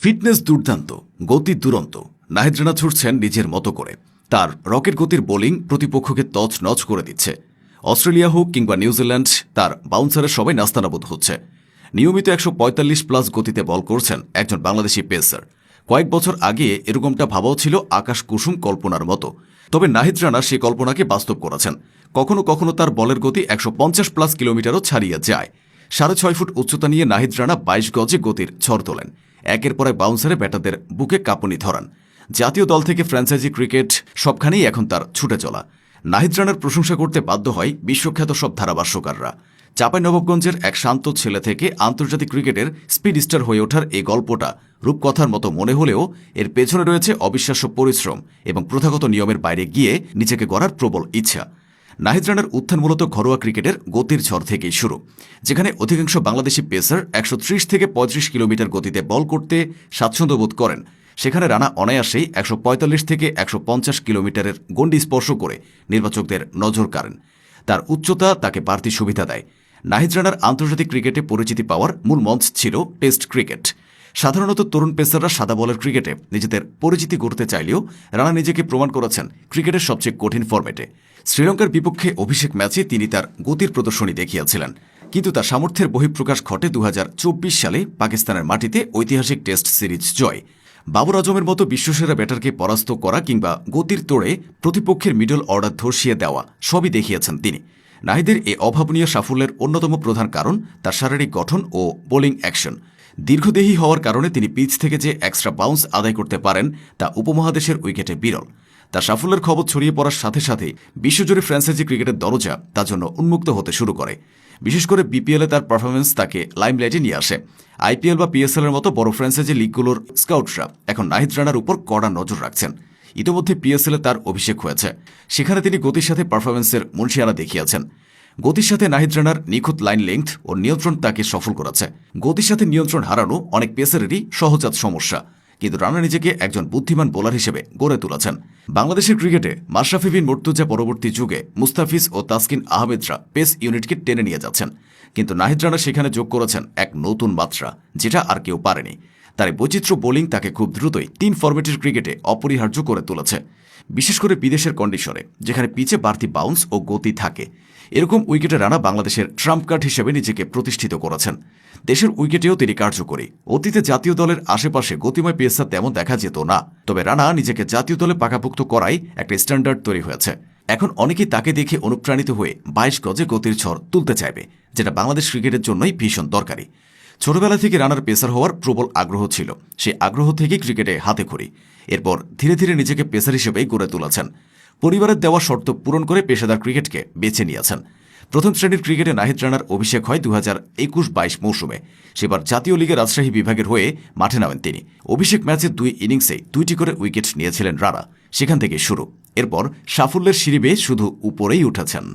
Fitness দুর্দান্ত, গতি দুরন্ত। নাহিদ রানা ছুটছেন নিজের মতো করে। তার রকেট গতির বোলিং প্রতিপক্ষকে তছনছ করে দিচ্ছে। অস্ট্রেলিয়া হোক কিংবা নিউজিল্যান্ড, তার বাউন্সারে সবাই নাস্তানাবুদ হচ্ছে। নিয়মিত 145+ গতিতে বল করছেন একজন বাংলাদেশি পেসার। কয়েক বছর আগে এরকমটা ভাবাও ছিল আকাশ কুসুম কল্পনার মতো। তবে নাহিদ রানা সেই কল্পনাকে বাস্তব করেছেন। কখনো কখনো তার বলের গতি 150+ কিলোমিটারও ছাড়িয়ে যায়। 6.5 ফুট উচ্চতা নিয়ে নাহিদ রানা 22 গজে গতির ঝড় তোলেন। একের পর এক বাউন্সারে ব্যাটারদের বুকে কাঁপুনি ধরান। জাতীয় দল থেকে ফ্র্যাঞ্চাইজি ক্রিকেট সবখানেই এখন তার ছুটে চলা। নাহিদ রানার প্রশংসা করতে বাধ্য হয় বিশ্বখ্যাত সব ধারাভাষ্যকাররা। চাঁপাইনবাবগঞ্জের এক শান্ত ছেলে থেকে আন্তর্জাতিক ক্রিকেটের স্পিড স্টার হয়ে ওঠার এই গল্পটা রূপকথার মতো মনে হলেও এর পেছনে রয়েছে অবিশ্বাস্য পরিশ্রম এবং প্রথাগত নিয়মের বাইরে গিয়ে নিজেকে গড়ার প্রবল ইচ্ছা। নাহিদ রানার উত্থান মূলত ঘরোয়া ক্রিকেটের গতির ঝড় থেকেই শুরু, যেখানে অধিকাংশ বাংলাদেশি পেসার 130 থেকে 35 কিলোমিটার গতিতে বল করতে স্বাচ্ছন্দ্য বোধ করেন। সেখানে রানা অনায়াসেই 145 থেকে 150 কিলোমিটারের গণ্ডি স্পর্শ করে নির্বাচকদের নজর কাড়েন। তার উচ্চতা তাকে বাড়তি সুবিধা দেয়। নাহিদ রানার আন্তর্জাতিক ক্রিকেটে পরিচিতি পাওয়ার মূল মঞ্চ ছিল টেস্ট ক্রিকেট। সাধারণত তরুণ পেসাররা সাদা বলের ক্রিকেটে নিজেদের পরিচিতি গড়তে চাইলেও রানা নিজেকে প্রমাণ করেছেন ক্রিকেটের সবচেয়ে কঠিন ফরম্যাটে। শ্রীলঙ্কার বিপক্ষে অভিষেক ম্যাচে তিনি তার গতির প্রদর্শনী দেখিয়েছিলেন, কিন্তু তার সামর্থ্যের বহিঃপ্রকাশ ঘটে 2024 সালে পাকিস্তানের মাটিতে ঐতিহাসিক টেস্ট সিরিজ জয়। বাবর আজমের মতো বিশ্বসেরা ব্যাটারকে পরাস্ত করা কিংবা গতির তোড়ে প্রতিপক্ষের মিডল অর্ডার ধসিয়ে দেওয়া সবই দেখিয়েছেন তিনি। নাহিদের এই অভাবনীয় সাফল্যের অন্যতম প্রধান কারণ তার শারীরিক গঠন ও বোলিং অ্যাকশন। দীর্ঘদেহী হওয়ার কারণে তিনি পিচ থেকে যে এক্সট্রা বাউন্স আদায় করতে পারেন তা উপমহাদেশের উইকেটে বিরল। তার সাফল্যের খবর ছড়িয়ে পড়ার সাথে সাথে বিশ্বজুড়ে ফ্র্যাঞ্চাইজি ক্রিকেটের দরজা তার জন্য উন্মুক্ত হতে শুরু করে। বিশেষ করে বিপিএলে তার পারফরমেন্স তাকে লাইমলাইটে নিয়ে আসে। আইপিএল বা পিএসএল এর মতো বড় ফ্র্যাঞ্চাইজি লিগগুলোর স্কাউটরা এখন নাহিদ রানার উপর কড়া নজর রাখছেন। ইতিমধ্যে পিএসএলে তার অভিষেক হয়েছে। সেখানে তিনি গতির সাথে পারফরমেন্সের মুনশিয়ানা দেখিয়েছেন। গতির সাথে নাহিদ রানার নিখুঁত লাইন লেংথ ও নিয়ন্ত্রণ তাকে সফল করেছে। গতির সাথে নিয়ন্ত্রণ হারানো অনেক পেসারেরই সহজাত সমস্যা, কিন্তু রানা নিজেকে একজন বুদ্ধিমান বোলার হিসেবে গড়ে তুলেছেন। বাংলাদেশের ক্রিকেটে মাশরাফি বিন মুর্তজা পরবর্তী যুগে মুস্তাফিজ ও তাসকিন আহমেদরা পেস ইউনিটকে টেনে নিয়ে যাচ্ছেন, কিন্তু নাহিদ রানা সেখানে যোগ করেছেন এক নতুন মাত্রা, যেটা আর কেউ পারেনি। তার বৈচিত্র্য বোলিং তাকে খুব দ্রুতই 3 ফরম্যাটের ক্রিকেটে অপরিহার্য করে তুলেছে, বিশেষ করে বিদেশের কন্ডিশনে যেখানে পিচে বাড়তি বাউন্স ও গতি থাকে। এরকম উইকেটে রানা বাংলাদেশের ট্রাম্প কার্ড হিসেবে নিজেকে প্রতিষ্ঠিত করেছেন। দেশের উইকেটেও তিনি কার্যকরী। অতীতে জাতীয় দলের আশেপাশে গতিময় পেসার তেমন দেখা যেত না, তবে রানা নিজেকে জাতীয় দলে পাকাপোক্ত করাই একটা স্ট্যান্ডার্ড তৈরি হয়েছে। এখন অনেকেই তাকে দেখে অনুপ্রাণিত হয়ে 22 গজে গতির ঝড় তুলতে চাইবে, যেটা বাংলাদেশ ক্রিকেটের জন্যই ভীষণ দরকারি। ছোটবেলা থেকে রানার পেসার হওয়ার প্রবল আগ্রহ ছিল। সেই আগ্রহ থেকে ক্রিকেটে হাতেখড়ি। এরপর ধীরে ধীরে নিজেকে পেসার হিসেবেই গড়ে তুলেছেন। পরিবারের দেওয়া শর্ত পূরণ করে পেশাদার ক্রিকেটকে বেছে নিয়েছেন। প্রথম শ্রেণীর ক্রিকেটে নাহিদ রানার অভিষেক হয় 2021-22 মৌসুমে। সেবার জাতীয় লিগে রাজশাহী বিভাগের হয়ে মাঠে নামেন তিনি। অভিষেক ম্যাচে 2 ইনিংসে 2টি করে উইকেট নিয়েছিলেন রানা। সেখান থেকে শুরু। এরপর সাফল্যের সিঁড়ি বেয়ে শুধু উপরেই উঠেছেন।